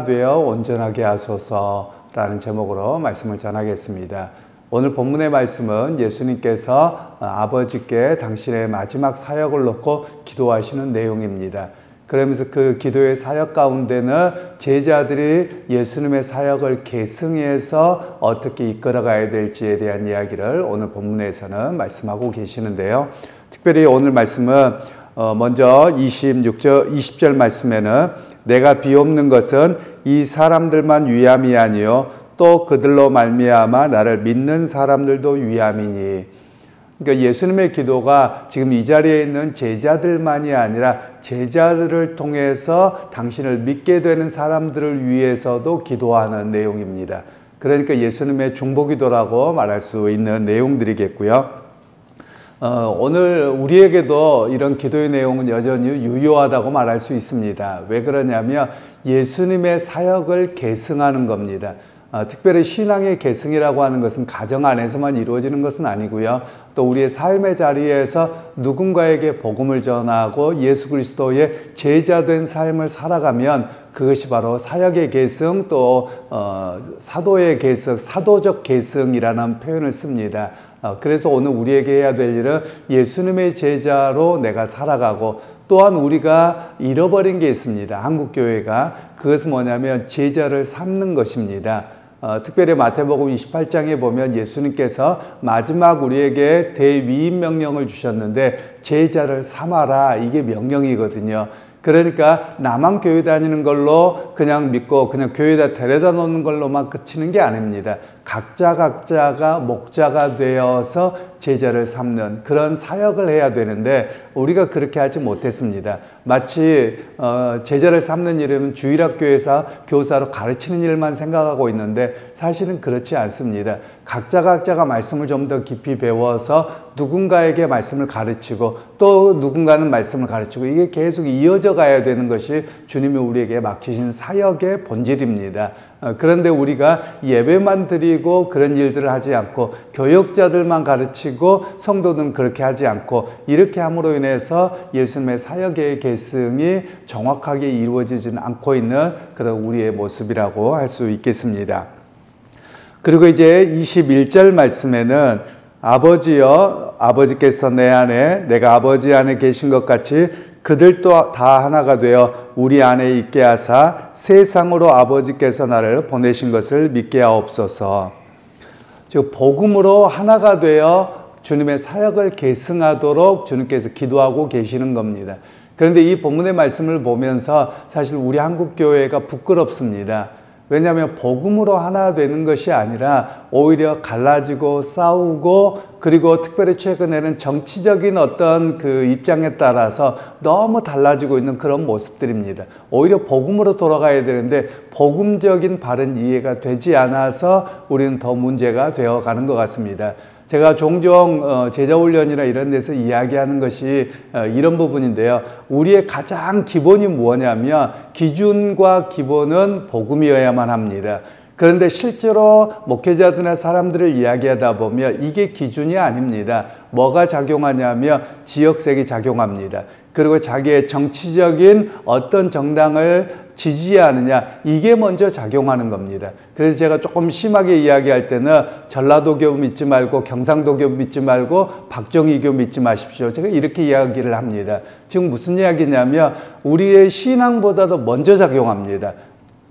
되어 온전하게 하소서라는 제목으로 말씀을 전하겠습니다. 오늘 본문의 말씀은 예수님께서 아버지께 당신의 마지막 사역을 놓고 기도하시는 내용입니다. 그러면서 그 기도의 사역 가운데는 제자들이 예수님의 사역을 계승해서 어떻게 이끌어가야 될지에 대한 이야기를 오늘 본문에서는 말씀하고 계시는데요. 특별히 오늘 말씀은 먼저 20절 말씀에는 내가 비옵는 것은 이 사람들만 위함이 아니요 또 그들로 말미암아 나를 믿는 사람들도 위함이니. 그러니까 예수님의 기도가 지금 이 자리에 있는 제자들만이 아니라 제자들을 통해서 당신을 믿게 되는 사람들을 위해서도 기도하는 내용입니다. 그러니까 예수님의 중보기도라고 말할 수 있는 내용들이겠고요. 오늘 우리에게도 이런 기도의 내용은 여전히 유효하다고 말할 수 있습니다. 왜 그러냐면 예수님의 사역을 계승하는 겁니다. 특별히 신앙의 계승이라고 하는 것은 가정 안에서만 이루어지는 것은 아니고요. 또 우리의 삶의 자리에서 누군가에게 복음을 전하고 예수 그리스도의 제자된 삶을 살아가면 그것이 바로 사역의 계승 또 사도의 계승, 사도적 계승이라는 표현을 씁니다. 그래서 오늘 우리에게 해야 될 일은 예수님의 제자로 내가 살아가고 또한 우리가 잃어버린 게 있습니다. 한국교회가. 그것은 뭐냐면 제자를 삼는 것입니다. 특별히 마태복음 28장에 보면 예수님께서 마지막 우리에게 대위임 명령을 주셨는데 제자를 삼아라, 이게 명령이거든요. 그러니까 나만 교회 다니는 걸로 그냥 믿고 그냥 교회에다 데려다 놓는 걸로만 그치는 게 아닙니다. 각자가 목자가 되어서 제자를 삼는 그런 사역을 해야 되는데 우리가 그렇게 하지 못했습니다. 마치 제자를 삼는 일은 주일학교에서 교사로 가르치는 일만 생각하고 있는데 사실은 그렇지 않습니다. 각자가 말씀을 좀 더 깊이 배워서 누군가에게 말씀을 가르치고 또 누군가는 말씀을 가르치고 이게 계속 이어져 가야 되는 것이 주님이 우리에게 맡기신 사역의 본질입니다. 그런데 우리가 예배만 드리고 그런 일들을 하지 않고 교역자들만 가르치고 성도들은 그렇게 하지 않고 이렇게 함으로 인해서 예수님의 사역의 계승이 정확하게 이루어지지는 않고 있는 그런 우리의 모습이라고 할 수 있겠습니다. 그리고 이제 21절 말씀에는 아버지여 아버지께서 내 안에 내가 아버지 안에 계신 것 같이 그들도 다 하나가 되어 우리 안에 있게 하사 세상으로 아버지께서 나를 보내신 것을 믿게 하옵소서. 즉 복음으로 하나가 되어 주님의 사역을 계승하도록 주님께서 기도하고 계시는 겁니다. 그런데 이 본문의 말씀을 보면서 사실 우리 한국교회가 부끄럽습니다. 왜냐하면 복음으로 하나 되는 것이 아니라 오히려 갈라지고 싸우고 그리고 특별히 최근에는 정치적인 어떤 그 입장에 따라서 너무 달라지고 있는 그런 모습들입니다. 오히려 복음으로 돌아가야 되는데 복음적인 바른 이해가 되지 않아서 우리는 더 문제가 되어가는 것 같습니다. 제가 종종 제자훈련이나 이런 데서 이야기하는 것이 이런 부분인데요. 우리의 가장 기본이 뭐냐면 기준과 기본은 복음이어야만 합니다. 그런데 실제로 목회자들이나 사람들을 이야기하다 보면 이게 기준이 아닙니다. 뭐가 작용하냐면 지역색이 작용합니다. 그리고 자기의 정치적인 어떤 정당을 지지하느냐 이게 먼저 작용하는 겁니다. 그래서 제가 조금 심하게 이야기할 때는 전라도교 믿지 말고 경상도교 믿지 말고 박정희교 믿지 마십시오. 제가 이렇게 이야기를 합니다. 지금 무슨 이야기냐면 우리의 신앙보다도 먼저 작용합니다.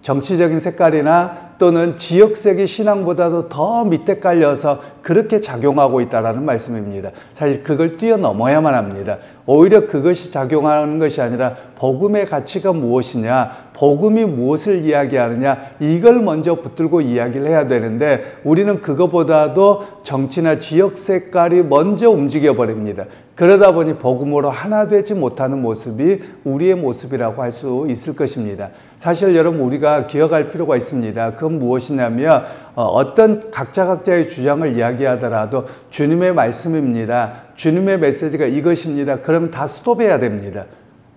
정치적인 색깔이나 또는 지역색이 신앙보다도 더 밑에 깔려서 그렇게 작용하고 있다는 말씀입니다. 사실 그걸 뛰어넘어야만 합니다. 오히려 그것이 작용하는 것이 아니라 복음의 가치가 무엇이냐, 복음이 무엇을 이야기하느냐 이걸 먼저 붙들고 이야기를 해야 되는데 우리는 그거보다도 정치나 지역 색깔이 먼저 움직여버립니다. 그러다 보니 복음으로 하나 되지 못하는 모습이 우리의 모습이라고 할 수 있을 것입니다. 사실 여러분 우리가 기억할 필요가 있습니다. 그건 무엇이냐면 어떤 각자의 주장을 이야기하더라도 주님의 말씀입니다. 주님의 메시지가 이것입니다. 그러면 다 스톱해야 됩니다.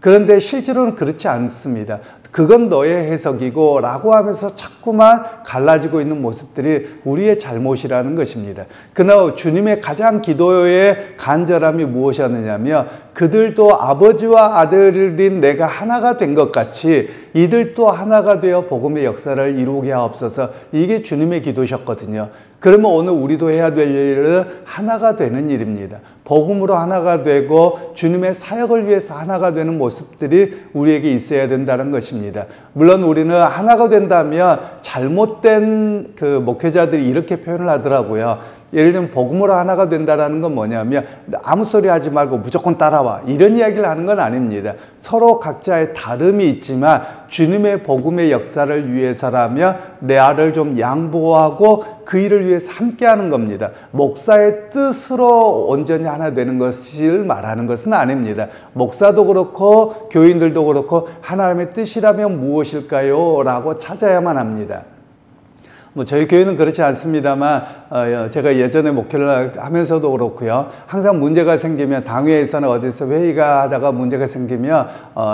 그런데 실제로는 그렇지 않습니다. 그건 너의 해석이고 라고 하면서 자꾸만 갈라지고 있는 모습들이 우리의 잘못이라는 것입니다. 그러나 주님의 가장 기도의 간절함이 무엇이었느냐면 그들도 아버지와 아들인 내가 하나가 된 것 같이 이들도 하나가 되어 복음의 역사를 이루게 하옵소서. 이게 주님의 기도셨거든요. 그러면 오늘 우리도 해야 될 일은 하나가 되는 일입니다. 복음으로 하나가 되고 주님의 사역을 위해서 하나가 되는 모습들이 우리에게 있어야 된다는 것입니다. 물론 우리는 하나가 된다면 잘못된 그 목회자들이 이렇게 표현을 하더라고요. 예를 들면 복음으로 하나가 된다는 건 뭐냐면 아무 소리 하지 말고 무조건 따라와 이런 이야기를 하는 건 아닙니다. 서로 각자의 다름이 있지만 주님의 복음의 역사를 위해서라면 내 아를 좀 양보하고 그 일을 위해서 함께하는 겁니다. 목사의 뜻으로 온전히 하나 되는 것을 말하는 것은 아닙니다. 목사도 그렇고 교인들도 그렇고 하나님의 뜻이라면 무엇일까요? 라고 찾아야만 합니다. 저희 교회는 그렇지 않습니다만 제가 예전에 목회를 하면서도 그렇고요. 항상 문제가 생기면 당회에서는 어디서 회의가 하다가 문제가 생기면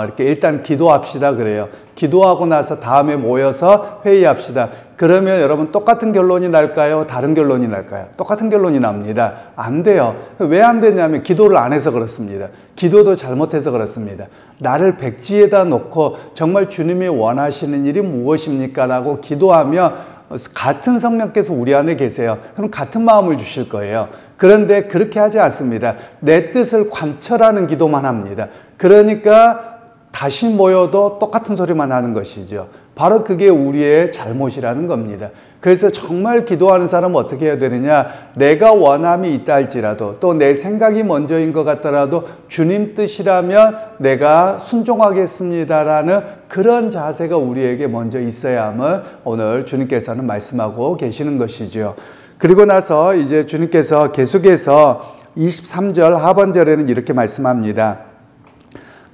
이렇게 일단 기도합시다 그래요. 기도하고 나서 다음에 모여서 회의합시다. 그러면 여러분 똑같은 결론이 날까요? 다른 결론이 날까요? 똑같은 결론이 납니다. 안 돼요. 왜 안 되냐면 기도를 안 해서 그렇습니다. 기도도 잘못해서 그렇습니다. 나를 백지에다 놓고 정말 주님이 원하시는 일이 무엇입니까? 라고 기도하면 같은 성령께서 우리 안에 계세요. 그럼 같은 마음을 주실 거예요. 그런데 그렇게 하지 않습니다. 내 뜻을 관철하는 기도만 합니다. 그러니까 다시 모여도 똑같은 소리만 하는 것이죠. 바로 그게 우리의 잘못이라는 겁니다. 그래서 정말 기도하는 사람은 어떻게 해야 되느냐? 내가 원함이 있다 할지라도 또 내 생각이 먼저인 것 같더라도 주님 뜻이라면 내가 순종하겠습니다라는 그런 자세가 우리에게 먼저 있어야만 오늘 주님께서는 말씀하고 계시는 것이죠. 그리고 나서 이제 주님께서 계속해서 23절 하반절에는 이렇게 말씀합니다.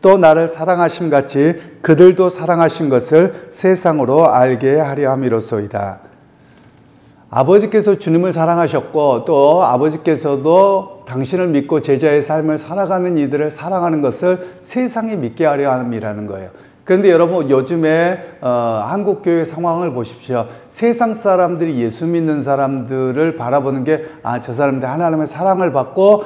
또 나를 사랑하심 같이 그들도 사랑하신 것을 세상으로 알게 하려 함이로소이다. 아버지께서 주님을 사랑하셨고 또 아버지께서도 당신을 믿고 제자의 삶을 살아가는 이들을 사랑하는 것을 세상이 믿게 하려 함이라는 거예요. 그런데 여러분 요즘에 한국교회 상황을 보십시오. 세상 사람들이 예수 믿는 사람들을 바라보는 게 저 사람들 하나님의 사랑을 받고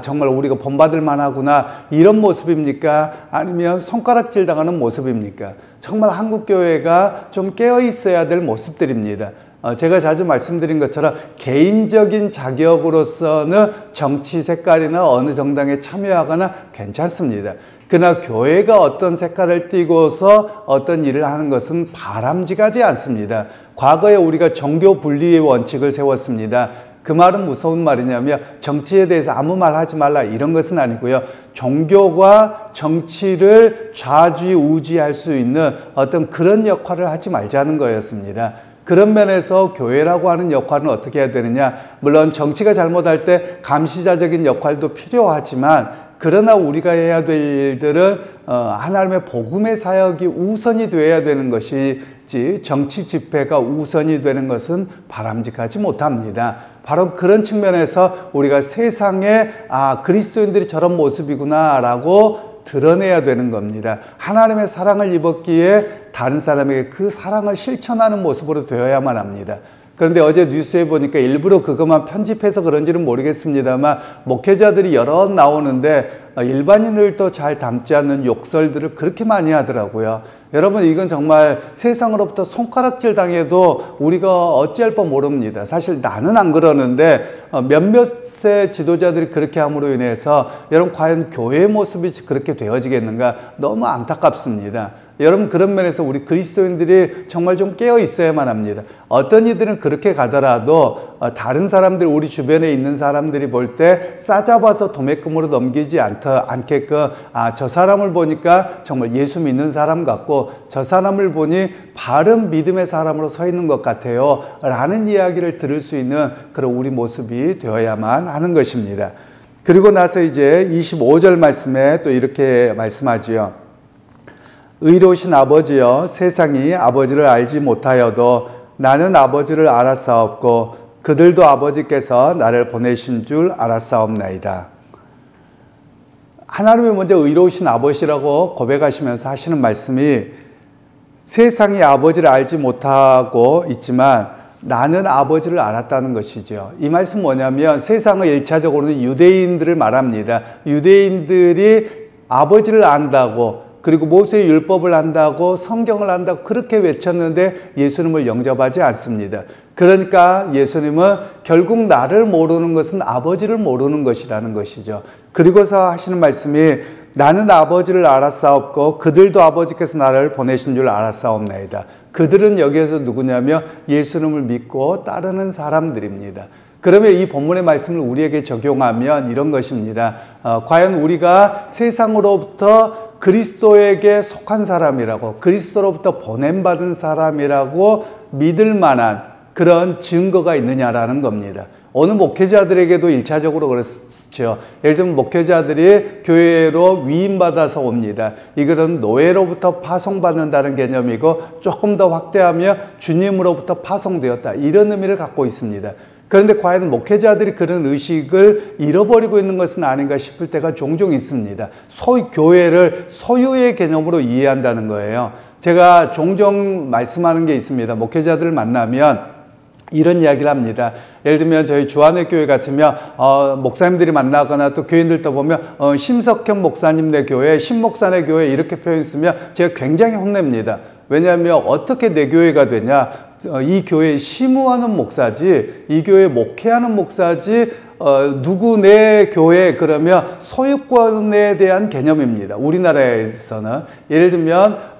정말 우리가 본받을 만하구나 이런 모습입니까? 아니면 손가락질 당하는 모습입니까? 정말 한국교회가 좀 깨어 있어야 될 모습들입니다. 제가 자주 말씀드린 것처럼 개인적인 자격으로서는 정치 색깔이나 어느 정당에 참여하거나 괜찮습니다. 그러나 교회가 어떤 색깔을 띠고서 어떤 일을 하는 것은 바람직하지 않습니다. 과거에 우리가 종교 분리의 원칙을 세웠습니다. 그 말은 무서운 말이냐면 정치에 대해서 아무 말 하지 말라 이런 것은 아니고요. 종교가 정치를 좌지우지할 수 있는 어떤 그런 역할을 하지 말자는 거였습니다. 그런 면에서 교회라고 하는 역할은 어떻게 해야 되느냐? 물론 정치가 잘못할 때 감시자적인 역할도 필요하지만 그러나 우리가 해야 될 일들은 하나님의 복음의 사역이 우선이 되어야 되는 것이지 정치 집회가 우선이 되는 것은 바람직하지 못합니다. 바로 그런 측면에서 우리가 세상에 그리스도인들이 저런 모습이구나 라고 드러내야 되는 겁니다. 하나님의 사랑을 입었기에 다른 사람에게 그 사랑을 실천하는 모습으로 되어야만 합니다. 그런데 어제 뉴스에 보니까 일부러 그것만 편집해서 그런지는 모르겠습니다만 목회자들이 여러 나오는데 일반인들도 잘 담지 않는 욕설들을 그렇게 많이 하더라고요. 여러분 이건 정말 세상으로부터 손가락질 당해도 우리가 어찌할 바 모릅니다. 사실 나는 안 그러는데 몇몇의 지도자들이 그렇게 함으로 인해서 여러분 과연 교회의 모습이 그렇게 되어지겠는가 너무 안타깝습니다. 여러분 그런 면에서 우리 그리스도인들이 정말 좀 깨어 있어야만 합니다. 어떤 이들은 그렇게 가더라도 다른 사람들 우리 주변에 있는 사람들이 볼 때 싸잡아서 도매금으로 넘기지 않게끔 저 사람을 보니까 정말 예수 믿는 사람 같고 저 사람을 보니 바른 믿음의 사람으로 서 있는 것 같아요 라는 이야기를 들을 수 있는 그런 우리 모습이 되어야만 하는 것입니다. 그리고 나서 이제 25절 말씀에 또 이렇게 말씀하지요. 의로우신 아버지여 세상이 아버지를 알지 못하여도 나는 아버지를 알았사옵고 그들도 아버지께서 나를 보내신 줄 알았사옵나이다. 하나님이 먼저 의로우신 아버지라고 고백하시면서 하시는 말씀이 세상이 아버지를 알지 못하고 있지만 나는 아버지를 알았다는 것이죠. 이 말씀 뭐냐면 세상은 1차적으로는 유대인들을 말합니다. 유대인들이 아버지를 안다고, 그리고 모세의 율법을 안다고, 성경을 안다고 그렇게 외쳤는데 예수님을 영접하지 않습니다. 그러니까 예수님은 결국 나를 모르는 것은 아버지를 모르는 것이라는 것이죠. 그리고서 하시는 말씀이 나는 아버지를 알았사옵고 그들도 아버지께서 나를 보내신 줄 알았사옵나이다. 그들은 여기에서 누구냐면 예수님을 믿고 따르는 사람들입니다. 그러면 이 본문의 말씀을 우리에게 적용하면 이런 것입니다. 과연 우리가 세상으로부터 그리스도에게 속한 사람이라고, 그리스도로부터 보냄받은 사람이라고 믿을 만한 그런 증거가 있느냐라는 겁니다. 어느 목회자들에게도 1차적으로 그렇죠. 예를 들면 목회자들이 교회로 위임받아서 옵니다. 이것은 노예로부터 파송받는다는 개념이고 조금 더 확대하면 주님으로부터 파송되었다, 이런 의미를 갖고 있습니다. 그런데 과연 목회자들이 그런 의식을 잃어버리고 있는 것은 아닌가 싶을 때가 종종 있습니다. 교회를 소유의 개념으로 이해한다는 거예요. 제가 종종 말씀하는 게 있습니다. 목회자들을 만나면 이런 이야기를 합니다. 예를 들면 저희 주안의 교회 같으면 목사님들이 만나거나 또 교인들도 보면 심석현 목사님네 교회, 신목사네 교회 이렇게 표현했으면 제가 굉장히 혼냅니다. 왜냐하면 어떻게 내 교회가 되냐, 이 교회에 심우하는 목사지, 이 교회에 목회하는 목사지, 누구 내 교회 그러면 소유권에 대한 개념입니다. 우리나라에서는 예를 들면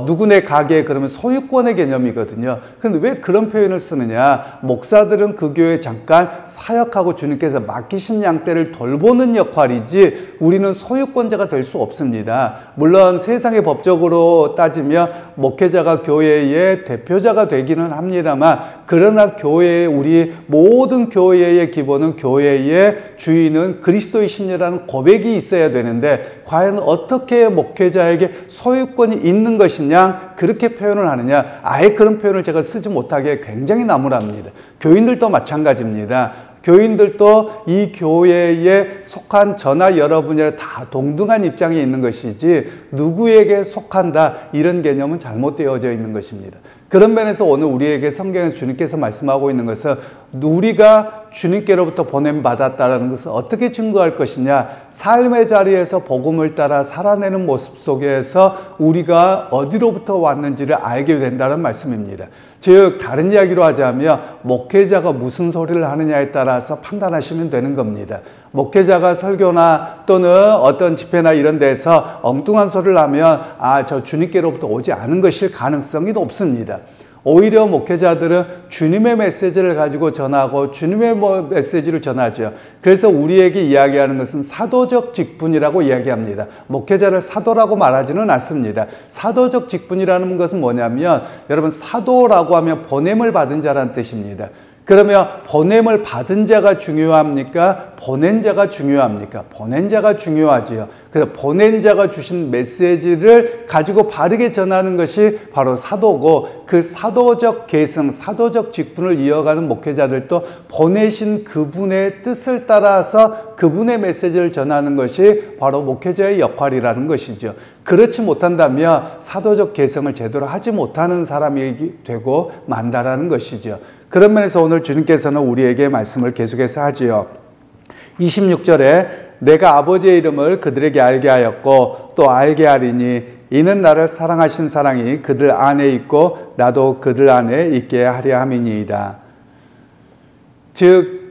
누구 내 가게 그러면 소유권의 개념이거든요. 그런데 왜 그런 표현을 쓰느냐? 목사들은 그 교회에 잠깐 사역하고 주님께서 맡기신 양떼를 돌보는 역할이지 우리는 소유권자가 될 수 없습니다. 물론 세상의 법적으로 따지면 목회자가 교회의 대표자가 되기는 합니다만, 그러나 교회의 우리 모든 교회의 기본은 교회의 주인은 그리스도의 심리라는 고백이 있어야 되는데, 과연 어떻게 목회자에게 소유권이 있는 것이냐 그렇게 표현을 하느냐, 아예 그런 표현을 제가 쓰지 못하게 굉장히 나무랍니다. 교인들도 마찬가지입니다. 교인들도 이 교회에 속한 저나 여러분이 다 동등한 입장에 있는 것이지 누구에게 속한다 이런 개념은 잘못되어져 있는 것입니다. 그런 면에서 오늘 우리에게 성경에서 주님께서 말씀하고 있는 것은 우리가 주님께로부터 보냄받았다는 것을 어떻게 증거할 것이냐, 삶의 자리에서 복음을 따라 살아내는 모습 속에서 우리가 어디로부터 왔는지를 알게 된다는 말씀입니다. 즉 다른 이야기로 하자면 목회자가 무슨 소리를 하느냐에 따라서 판단하시면 되는 겁니다. 목회자가 설교나 또는 어떤 집회나 이런 데서 엉뚱한 소리를 하면 저 주님께로부터 오지 않은 것일 가능성이 높습니다. 오히려 목회자들은 주님의 메시지를 가지고 전하고 주님의 메시지를 전하죠. 그래서 우리에게 이야기하는 것은 사도적 직분이라고 이야기합니다. 목회자를 사도라고 말하지는 않습니다. 사도적 직분이라는 것은 뭐냐면, 여러분 사도라고 하면 보냄을 받은 자라는 뜻입니다. 그러면 보냄을 받은 자가 중요합니까? 보낸 자가 중요합니까? 보낸 자가 중요하지요. 그래서 보낸 자가 주신 메시지를 가지고 바르게 전하는 것이 바로 사도고, 그 사도적 계승, 사도적 직분을 이어가는 목회자들도 보내신 그분의 뜻을 따라서 그분의 메시지를 전하는 것이 바로 목회자의 역할이라는 것이죠. 그렇지 못한다면 사도적 계승을 제대로 하지 못하는 사람이 되고 만다라는 것이죠. 그런 면에서 오늘 주님께서는 우리에게 말씀을 계속해서 하지요. 26절에 내가 아버지의 이름을 그들에게 알게 하였고 또 알게 하리니 이는 나를 사랑하신 사랑이 그들 안에 있고 나도 그들 안에 있게 하려 함이니이다. 즉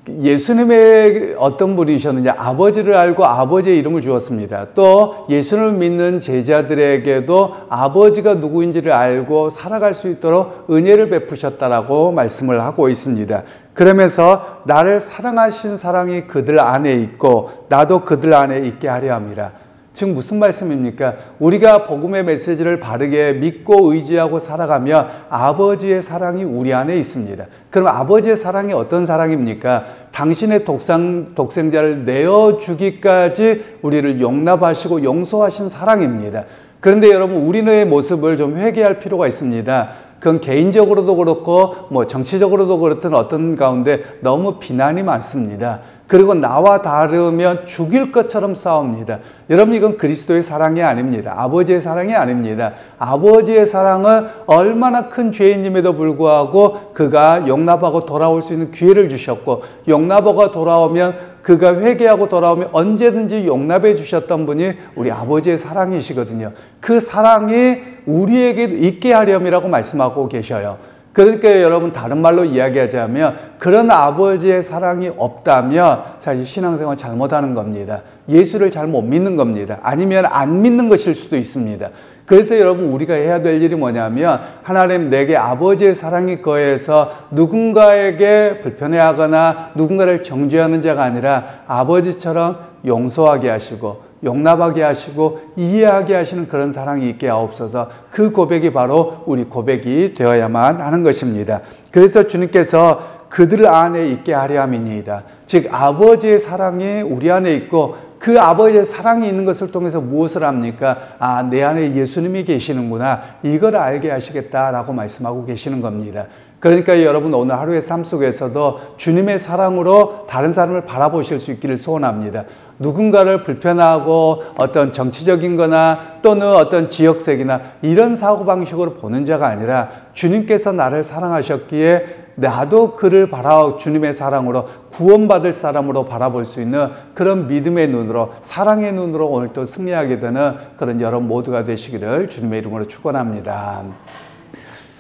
예수님의 어떤 분이셨느냐, 아버지를 알고 아버지의 이름을 주었습니다. 또 예수님을 믿는 제자들에게도 아버지가 누구인지를 알고 살아갈 수 있도록 은혜를 베푸셨다라고 말씀을 하고 있습니다. 그러면서 나를 사랑하신 사랑이 그들 안에 있고 나도 그들 안에 있게 하려 함이라. 즉 무슨 말씀입니까? 우리가 복음의 메시지를 바르게 믿고 의지하고 살아가면 아버지의 사랑이 우리 안에 있습니다. 그럼 아버지의 사랑이 어떤 사랑입니까? 당신의 독생자를 내어주기까지 우리를 용납하시고 용서하신 사랑입니다. 그런데 여러분, 우리의 모습을 좀 회개할 필요가 있습니다. 그건 개인적으로도 그렇고 정치적으로도 그렇든 어떤 가운데 너무 비난이 많습니다. 그리고 나와 다르면 죽일 것처럼 싸웁니다. 여러분, 이건 그리스도의 사랑이 아닙니다. 아버지의 사랑이 아닙니다. 아버지의 사랑은 얼마나 큰 죄인임에도 불구하고 그가 용납하고 돌아올 수 있는 기회를 주셨고, 용납하고 돌아오면, 그가 회개하고 돌아오면 언제든지 용납해 주셨던 분이 우리 아버지의 사랑이시거든요. 그 사랑이 우리에게 있게 하렴이라고 말씀하고 계셔요. 그러니까 여러분, 다른 말로 이야기하자면 그런 아버지의 사랑이 없다면 사실 신앙생활 잘못하는 겁니다. 예수를 잘못 믿는 겁니다. 아니면 안 믿는 것일 수도 있습니다. 그래서 여러분, 우리가 해야 될 일이 뭐냐면, 하나님, 내게 아버지의 사랑이 거해서 누군가에게 불편해하거나 누군가를 정죄하는 자가 아니라 아버지처럼 용서하게 하시고 용납하게 하시고 이해하게 하시는 그런 사랑이 있게 하옵소서. 그 고백이 바로 우리 고백이 되어야만 하는 것입니다. 그래서 주님께서 그들 안에 있게 하려 함이니이다. 즉, 아버지의 사랑이 우리 안에 있고, 그 아버지의 사랑이 있는 것을 통해서 무엇을 합니까? 아, 내 안에 예수님이 계시는구나, 이걸 알게 하시겠다라고 말씀하고 계시는 겁니다. 그러니까 여러분, 오늘 하루의 삶 속에서도 주님의 사랑으로 다른 사람을 바라보실 수 있기를 소원합니다. 누군가를 불편하고 어떤 정치적인 거나 또는 어떤 지역색이나 이런 사고방식으로 보는 자가 아니라, 주님께서 나를 사랑하셨기에 나도 그를 주님의 사랑으로 구원받을 사람으로 바라볼 수 있는 그런 믿음의 눈으로, 사랑의 눈으로 오늘 또 승리하게 되는 그런 여러분 모두가 되시기를 주님의 이름으로 축원합니다.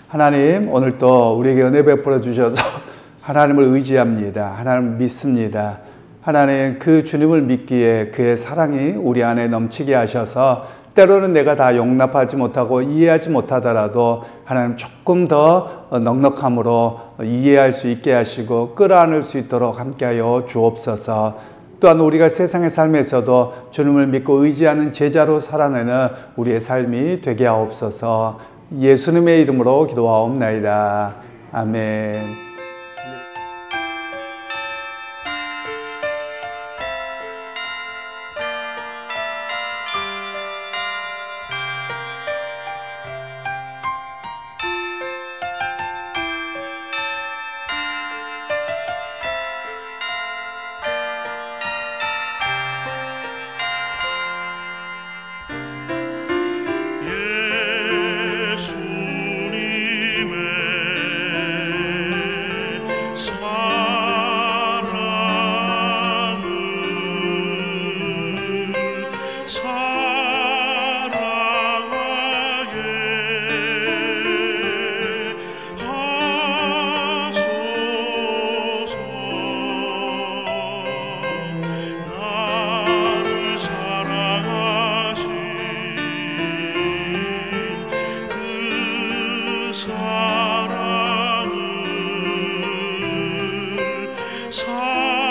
하나님, 오늘 또 우리에게 은혜 베풀어 주셔서 하나님을 의지합니다. 하나님을 믿습니다. 하나님, 그 주님을 믿기에 그의 사랑이 우리 안에 넘치게 하셔서 때로는 내가 다 용납하지 못하고 이해하지 못하더라도 하나님, 조금 더 넉넉함으로 이해할 수 있게 하시고 끌어안을 수 있도록 함께하여 주옵소서. 또한 우리가 세상의 삶에서도 주님을 믿고 의지하는 제자로 살아내는 우리의 삶이 되게 하옵소서. 예수님의 이름으로 기도하옵나이다. 아멘. 사랑을